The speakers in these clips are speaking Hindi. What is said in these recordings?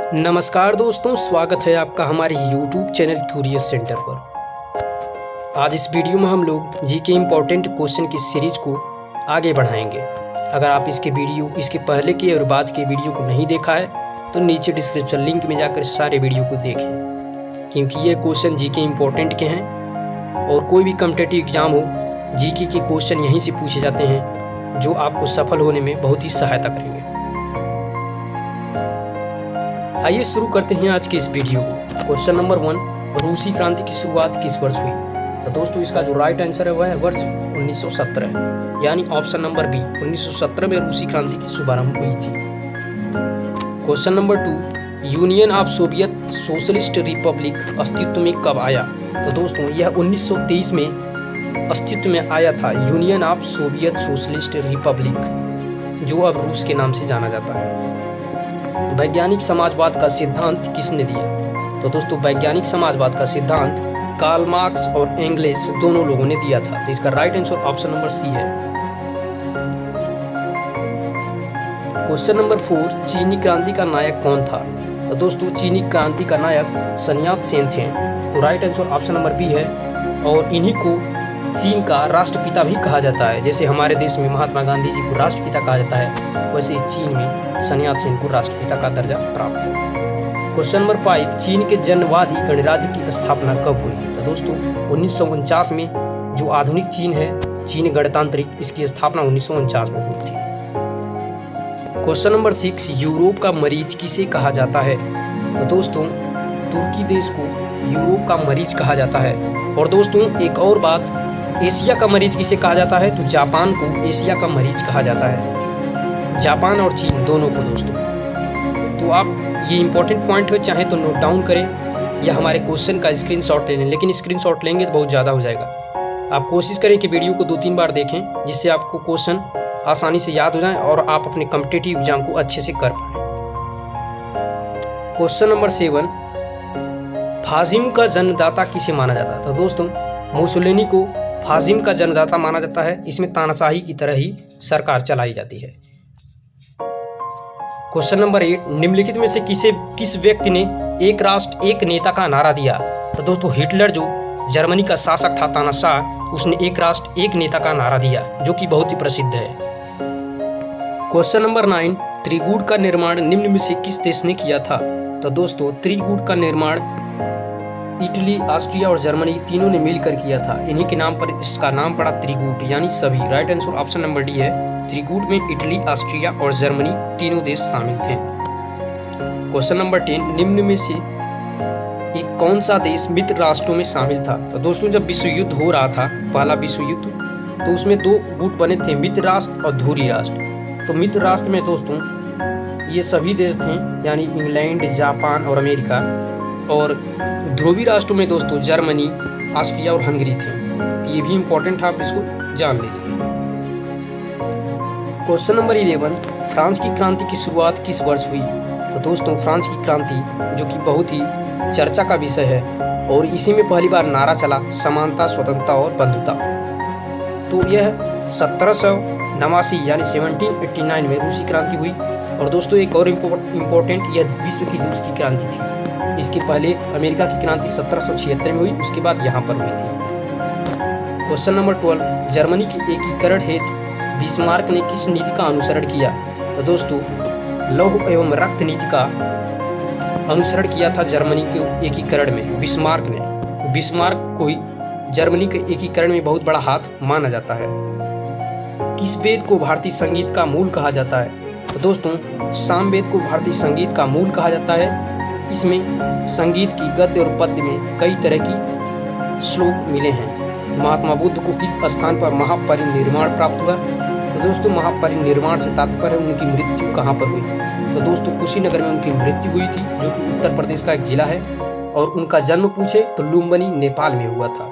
नमस्कार दोस्तों, स्वागत है आपका हमारे YouTube चैनल क्यूरियस सेंटर पर। आज इस वीडियो में हम लोग जीके इम्पोर्टेंट क्वेश्चन की सीरीज को आगे बढ़ाएंगे। अगर आप इसके पहले के और बाद के वीडियो को नहीं देखा है तो नीचे डिस्क्रिप्शन लिंक में जाकर सारे वीडियो को देखें, क्योंकि ये क्वेश्चन जीके इम्पोर्टेंट के हैं और कोई भी कॉम्पिटिटिव एग्जाम हो जीके के क्वेश्चन यहीं से पूछे जाते हैं, जो आपको सफल होने में बहुत ही सहायता करेंगे। आइए शुरू करते हैं आज के इस वीडियो को। क्वेश्चन नंबर 1, रूसी क्रांति की शुरुआत किस वर्ष हुई? तो दोस्तों इसका जो राइट आंसर है वह है वर्ष 1917, यानी ऑप्शन नंबर बी। 1917 में रूसी क्रांति की शुभारंभ हुई थी। Question number 2, union of Soviet socialist Republic अस्तित्व में कब आया? तो दोस्तों यह 1923 में अस्तित्व में आया था। Union of Soviet socialist Republic, जो अब रूस के नाम से जाना जाता है। वैज्ञानिक समाजवाद का सिद्धांत किसने दिया? तो दोस्तों वैज्ञानिक समाजवाद का सिद्धांत कार्ल मार्क्स और एंगेल्स दोनों लोगों ने दिया था। तो इसका right answer option number C है। क्वेश्चन नंबर 4, चीनी क्रांति का नायक कौन था? तो दोस्तों चीनी क्रांति का नायक sun यat-sen थे। तो right answer option number B है। और इन्हीं को चीन का राष्ट्रपिता भी कहा जाता है। जैसे हमारे देश में महात्मा गांधी जी को राष्ट्रपिता कहा जाता है, वैसे चीन में sun यat-sen को राष्ट्रपिता का दर्जा प्राप्त है। क्वेश्चन नंबर 5, चीन के जनवादी गणराज्य की स्थापना कब हुई? तो दोस्तों 1949 में जो आधुनिक चीन है, चीन गणतांत्रिक, इसकी स्थापना 1949 में हुई थी। क्वेश्चन नंबर 6, यूरोप का मरीज किसे कहा जाता है? तो दोस्तों तुर्की देश को यूरोप का मरीज कहा जाता है। और दोस्तों एक और बात, एशिया का मरीज किसे कहा जाता है? तो जापान को एशिया का मरीज कहा जाता है, जापान और चीन दोनों को दोस्तों। तो आप ये इंपॉर्टेंट पॉइंट है, चाहे तो नोट डाउन करें या हमारे क्वेश्चन का स्क्रीनशॉट ले लें, लेकिन स्क्रीनशॉट लेंगे तो बहुत ज़्यादा हो जाएगा। आप कोशिश करें कि वीडियो को 2-3 बार देखें, जिससे आपको क्वेश्चन आसानी से याद हो जाए और आप अपने कॉम्पिटिटिव एग्जाम को अच्छे से कर पाएँ। क्वेश्चन नंबर 7, फाजिम का जन्मदाता किसे माना जाता है? तो दोस्तों मुसोलिनी को फाजिम का जन्मदाता माना जाता है। इसमें तानाशाही की तरह ही सरकार चलाई जाती है। क्वेश्चन नंबर 8, निम्नलिखित में से किस व्यक्ति ने एक राष्ट्र एक नेता का नारा दिया? तो दोस्तों हिटलर जो जर्मनी का शासक था, तानाशाह, उसने एक राष्ट्र एक नेता का नारा दिया, जो कि बहुत ही प्रसिद्ध है। क्वेश्चन नंबर 9, त्रिकूट का निर्माण निम्न में से किस देश ने किया था? तो दोस्तों त्रिकूट का निर्माण इटली, ऑस्ट्रिया और जर्मनी तीनों ने मिलकर किया था। इन्हीं के नाम पर इसका नाम पड़ा त्रिकूट, यानी सभी। Right answer option number D है। त्रिकूट में इटली, ऑस्ट्रिया और जर्मनी तीनों देश शामिल थे। क्वेश्चन नंबर 10, निम्न में से एक कौन सा देश मित्र राष्ट्रों में शामिल था? तो दोस्तों जब विश्व युद्ध हो रहा था, पहला विश्व युद्ध, तो उसमें 2 गुट बने थे, मित्र राष्ट्र और ध्रुवीय राष्ट्र। तो मित्र राष्ट्र में दोस्तों ये सभी देश थे, यानी इंग्लैंड, जापान और अमेरिका। और ध्रुवीय राष्ट्रों में दोस्तों जर्मनी, ऑस्ट्रिया और हंगरी थे। तो ये भी इंपॉर्टेंट है, आप इसको जान लीजिए। क्वेश्चन नंबर 11, फ्रांस की क्रांति की शुरुआत किस वर्ष हुई? तो दोस्तों फ्रांस की क्रांति, जो कि बहुत ही चर्चा का विषय है, और इसी में पहली बार नारा चला समानता, स्वतंत्रता और बंधुता। तो यह 1789 यानी 1789 में रूसी क्रांति हुई। और दोस्तों एक और इम्पोर्टेंट, यह विश्व की दूसरी क्रांति थी। इसके पहले अमेरिका की क्रांति 1776 में हुई, उसके बाद यहाँ पर हुई थी। क्वेश्चन नंबर 12, जर्मनी के एकीकरण हेतु बिस्मार्क ने किस नीति का अनुसरण किया? तो दोस्तों लौह एवं रक्त नीति का अनुसरण किया था जर्मनी के एकीकरण में बिस्मार्क ने। बिस्मार्क को ही जर्मनी के एकीकरण में बहुत बड़ा हाथ माना जाता है। किस वेद को भारतीय संगीत का मूल कहा जाता है? तो दोस्तों सामवेद को भारतीय संगीत का मूल कहा जाता है। इसमें संगीत की गद्य और पद्य में कई तरह की श्लोक मिले हैं। महात्मा बुद्ध को किस स्थान पर महापरिनिर्वाण प्राप्त हुआ? तो दोस्तों महापरिनिर्वाण से तात्पर्य उनकी मृत्यु कहाँ पर हुई? तो दोस्तों कुशीनगर में उनकी मृत्यु हुई थी, जो कि उत्तर प्रदेश का एक जिला है। और उनका जन्म पूछे तो लुम्बिनी, नेपाल में हुआ था।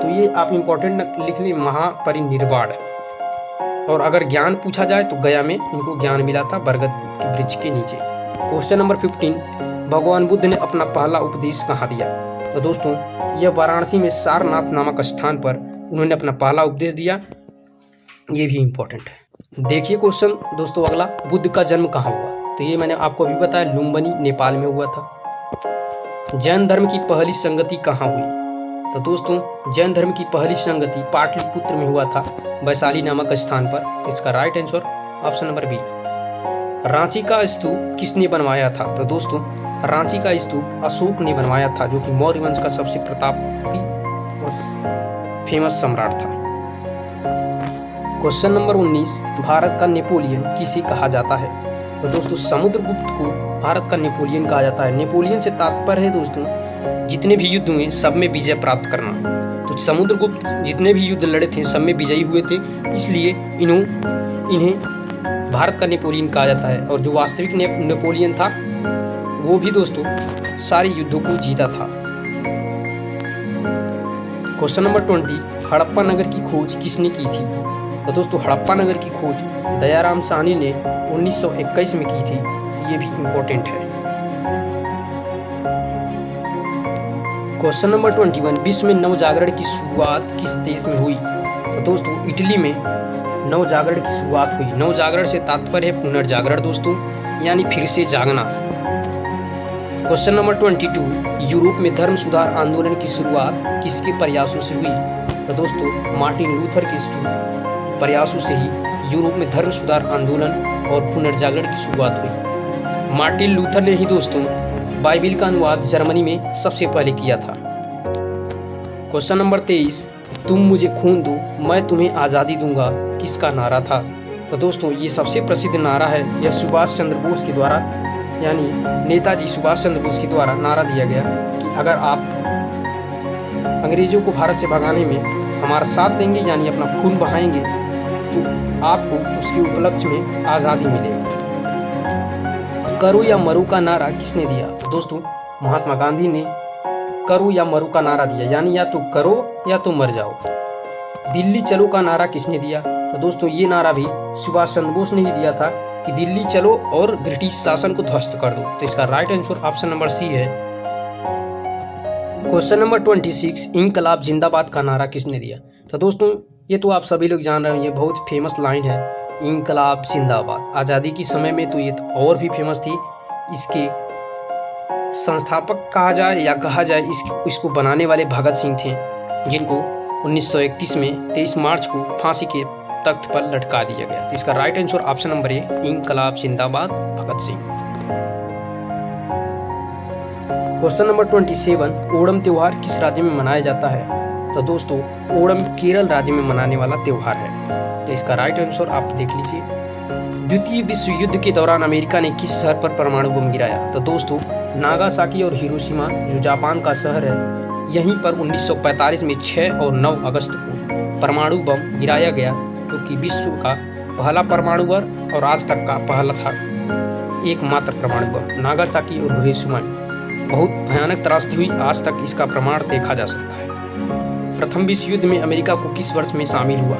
तो ये आप इम्पोर्टेंट लिख लें, महापरिनिर्वाण। और अगर ज्ञान पूछा जाए तो गया में इनको ज्ञान मिला था, बरगद के वृक्ष के नीचे। क्वेश्चन नंबर 15, भगवान बुद्ध ने अपना पहला उपदेश कहाँ दिया? तो दोस्तों यह वाराणसी में सारनाथ नामक स्थान पर उन्होंने अपना पहला उपदेश दिया। ये भी इम्पोर्टेंट है। देखिए क्वेश्चन दोस्तों अगला, बुद्ध का जन्म कहाँ हुआ? तो ये मैंने आपको अभी बताया, लुम्बिनी नेपाल में हुआ था। जैन धर्म की पहली संगति कहाँ हुई? तो दोस्तों जैन धर्म की पहली संगति पाटलिपुत्र में हुआ था, वैशाली नामक स्थान पर। तो इसका right answer option number B. Ranchi का स्तूप किसने बनवाया था? तो दोस्तों रांची का स्तूप अशोक ने बनवाया था, जो कि मौर्य वंश का सबसे प्रतापी और फेमस सम्राट था। क्वेश्चन नंबर 19, भारत का नेपोलियन किसे कहा जाता है? तो दोस्तों समुद्रगुप्त को भारत का नेपोलियन कहा जाता है। नेपोलियन से तात्पर्य है दोस्तों जितने भी युद्ध हुए सब में विजय प्राप्त करना। तो समुद्रगुप्त जितने भी युद्ध लड़े थे सब में विजयी हुए थे, इसलिए इन्हें भारत का नेपोलियन कहा जाता है। और जो वास्तविक नेपोलियन था वो भी दोस्तों सारे युद्धों को जीता था। क्वेश्चन नंबर 20, हड़प्पा नगर की खोज किसने की थी? तो दोस्तों हड़प्पा नगर की खोज दयाराम साहनी ने 1921 में की थी। ये भी इम्पोर्टेंट है। क्वेश्चन नंबर 21, विश्व में नवजागरण की शुरुआत किस देश में हुई? तो दोस्तों इटली में नवजागरण की शुरुआत हुई। नवजागरण से तात्पर्य है पुनर्जागरण दोस्तों, यानी फिर से जागना। क्वेश्चन नंबर 22, यूरोप में धर्म सुधार आंदोलन की शुरुआत किसके प्रयासों से हुई? तो दोस्तों मार्टिन लूथर के प्रयासों से ही यूरोप में धर्म सुधार आंदोलन और पुनर्जागरण की शुरुआत हुई। मार्टिन लूथर ने ही दोस्तों बाइबिल का अनुवाद जर्मनी में सबसे पहले किया था। क्वेश्चन नंबर 23, तुम मुझे खून दो मैं तुम्हें आज़ादी दूंगा किसका नारा था? तो दोस्तों ये सबसे प्रसिद्ध नारा है। यह सुभाष चंद्र बोस के द्वारा, यानी नेताजी सुभाष चंद्र बोस के द्वारा नारा दिया गया कि अगर आप अंग्रेजों को भारत से भगाने में हमारा साथ देंगे, यानी अपना खून बहाएंगे, तो आपको उसके उपलक्ष्य में आज़ादी मिलेगी। करो या मरो का नारा किसने दिया? तो दोस्तों महात्मा गांधी ने करो या मरो का नारा दिया, यानी या तो करो या तो मर जाओ। दिल्ली चलो का नारा किसने दिया? तो दोस्तों ये नारा भी सुभाष चंद्र बोस ने ही दिया था कि दिल्ली चलो और ब्रिटिश शासन को ध्वस्त कर दो। तो इसका right answer option number C है। क्वेश्चन नंबर 26, इंकलाब जिंदाबाद का नारा किसने दिया? तो दोस्तों ये तो आप सभी लोग जान रहे हैं, ये बहुत फेमस लाइन है, इंकलाब जिंदाबाद। आज़ादी के समय में तो ये और भी फेमस थी। इसके संस्थापक कहा जाए या कहा जाए इसको बनाने वाले भगत सिंह थे, जिनको 1931 में 23 मार्च को फांसी के तख्त पर लटका दिया गया। तो इसका right answer option number A, इंकलाब जिंदाबाद भगत सिंह। क्वेश्चन नंबर 27, ओणम त्योहार किस राज्य में मनाया जाता है? तो दोस्तों ओणम केरल राज्य में मनाने वाला त्योहार है। तो इसका राइट आंसर आप देख लीजिए। द्वितीय विश्व युद्ध के दौरान अमेरिका ने किस शहर पर परमाणु बम गिराया? तो दोस्तों नागासाकी और हिरोशिमा जो जापान का शहर है, यहीं पर 1945 में 6 और 9 अगस्त को परमाणु बम गिराया गया, जो कि विश्व का पहला परमाणु बम और आज तक का पहला था एकमात्र परमाणु बम। नागासाकी और हिरोशिमा में बहुत भयानक त्रासदी हुई, आज तक इसका प्रमाण देखा जा सकता है। प्रथम विश्व युद्ध में अमेरिका को किस वर्ष में शामिल हुआ?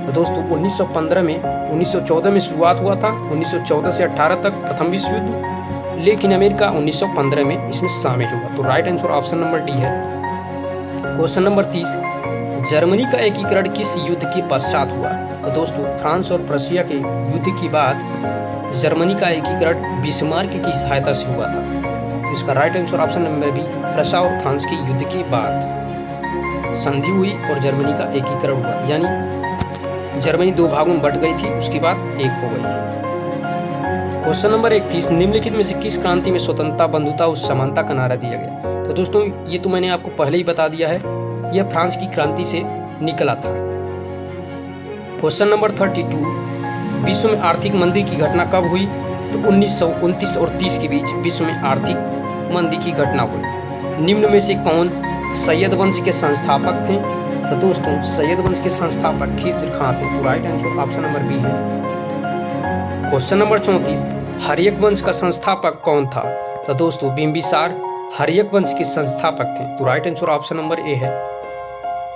तो दोस्तों 1915 में, 1914 में शुरुआत हुआ था, 1914 से 18 तक प्रथम विश्व युद्ध, लेकिन अमेरिका 1915 में इसमें शामिल हुआ। तो right answer option number D है। क्वेश्चन नंबर 30, जर्मनी का एकीकरण किस युद्ध के पश्चात हुआ? तो दोस्तों फ्रांस और प्रशिया के युद्ध के बाद जर्मनी का एकीकरण बिस्मार्क की सहायता से हुआ था। तो इसका right answer option number B, Prussia और फ्रांस के युद्ध के बाद संधि हुई और जर्मनी का एकीकरण हुआ, यानी जर्मनी 2 भागों में बट गई थी, उसके बाद एक हो गई। क्वेश्चन नंबर 31, निम्नलिखित में से किस क्रांति में स्वतंत्रता, बंधुता और समानता का नारा दिया गया? तो दोस्तों ये तो मैंने आपको पहले ही बता दिया है, यह फ्रांस की क्रांति से निकला था। क्वेश्चन नंबर 32, विश्व में आर्थिक मंदी की घटना कब हुई? तो 1929 और 30 के बीच विश्व में आर्थिक मंदी की घटना हुई। निम्न में से कौन सैयद वंश के संस्थापक थे? तो दोस्तों सैयद वंश के संस्थापक खिज्र खां थे। तो right answer option number B है। क्वेश्चन नंबर 34, हर्यक वंश का संस्थापक कौन था? तो दोस्तों बिंबिसार हर्यक वंश के संस्थापक थे। तो right answer option number A है।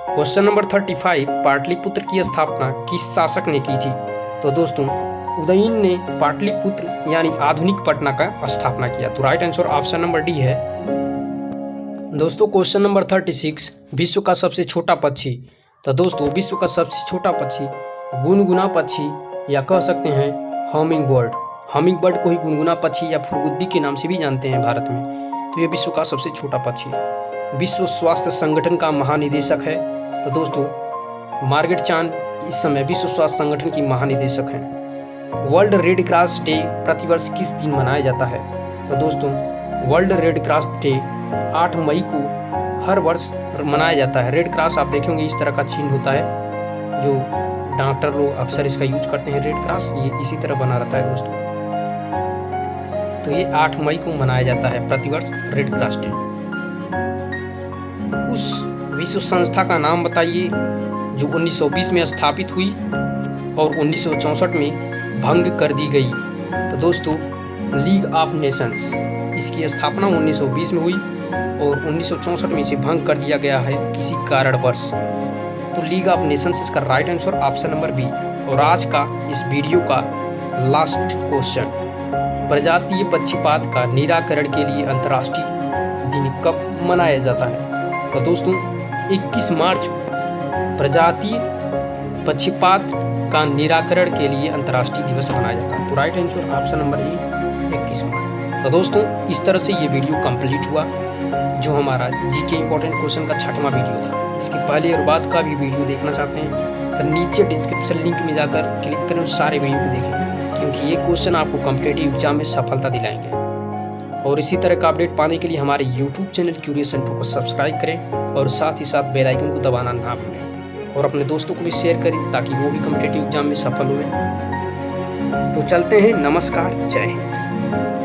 क्वेश्चन नंबर 35, पाटलिपुत्र की स्थापना किस शासक ने की थी? तो दोस्तों उदयन ने पाटलिपुत्र यानी आधुनिक पटना का स्थापना किया। तो right answer option number D है। दोस्तों क्वेश्चन नंबर 36, विश्व का सबसे छोटा पक्षी? तो दोस्तों विश्व का सबसे छोटा पक्षी गुनगुना पक्षी या कह सकते हैं हमिंग बर्ड, हमिंग बर्ड को ही गुनगुना पक्षी या फुरगुद्दी के नाम से भी जानते हैं भारत में। तो ये विश्व का सबसे छोटा पक्षी है। विश्व स्वास्थ्य संगठन का महानिदेशक है। तो दोस्तों मार्गरेट चान इस समय विश्व स्वास्थ्य संगठन की महानिदेशक हैं। वर्ल्ड रेड क्रॉस डे प्रतिवर्ष किस दिन मनाया जाता है? तो दोस्तों वर्ल्ड रेड क्रॉस डे 8 मई को हर वर्ष मनाया जाता है। रेड क्रॉस आप देखेंगे इस तरह का चिन्ह होता है, जो डॉक्टर लोग अक्सर इसका यूज करते हैं। रेड क्रॉस ये इसी तरह बना रहता है दोस्तों। तो ये 8 मई को मनाया जाता है प्रतिवर्ष रेड क्रॉस डे। उस विश्व संस्था का नाम बताइए जो 1920 में स्थापित हुई और 1964 में भंग कर दी गई। तो दोस्तों लीग ऑफ नेशंस, इसकी स्थापना 1920 में हुई और 1964 में इसे भंग कर दिया गया है किसी कारणवश। तो लीग ऑफ नेशंस इसका right answer option number B. और आज का इस वीडियो का लास्ट क्वेश्चन, प्रजातीय पक्षीपात का निराकरण के लिए अंतर्राष्ट्रीय दिन कब मनाया जाता है? तो दोस्तों 21 मार्च को प्रजातीय पक्षीपात का निराकरण के लिए अंतर्राष्ट्रीय दिवस मनाया जाता है। तो राइट आंसर ऑप्शन नंबर ए 21 मार्च। तो दोस्तों इस तरह से ये वीडियो कंप्लीट हुआ, जो हमारा जीके इंपॉर्टेंट क्वेश्चन का 6वां वीडियो था। इसके पहले और बाद का भी वीडियो देखना चाहते हैं तो नीचे डिस्क्रिप्शन लिंक में जाकर क्लिक करें, सारे वीडियो को देखें, क्योंकि ये क्वेश्चन आपको कॉम्पिटिटिव एग्जाम में सफलता दिलाएंगे। और इसी तरह का अपडेट पाने के लिए हमारे यूट्यूब चैनल क्यूरियस सेंटर को सब्सक्राइब करें और साथ ही साथ बेल आइकन को दबाना ना भूलें और अपने दोस्तों को भी शेयर करें ताकि वो भी कॉम्पिटिटिव एग्जाम में सफल हुए। तो चलते हैं, नमस्कार, जय हिंद।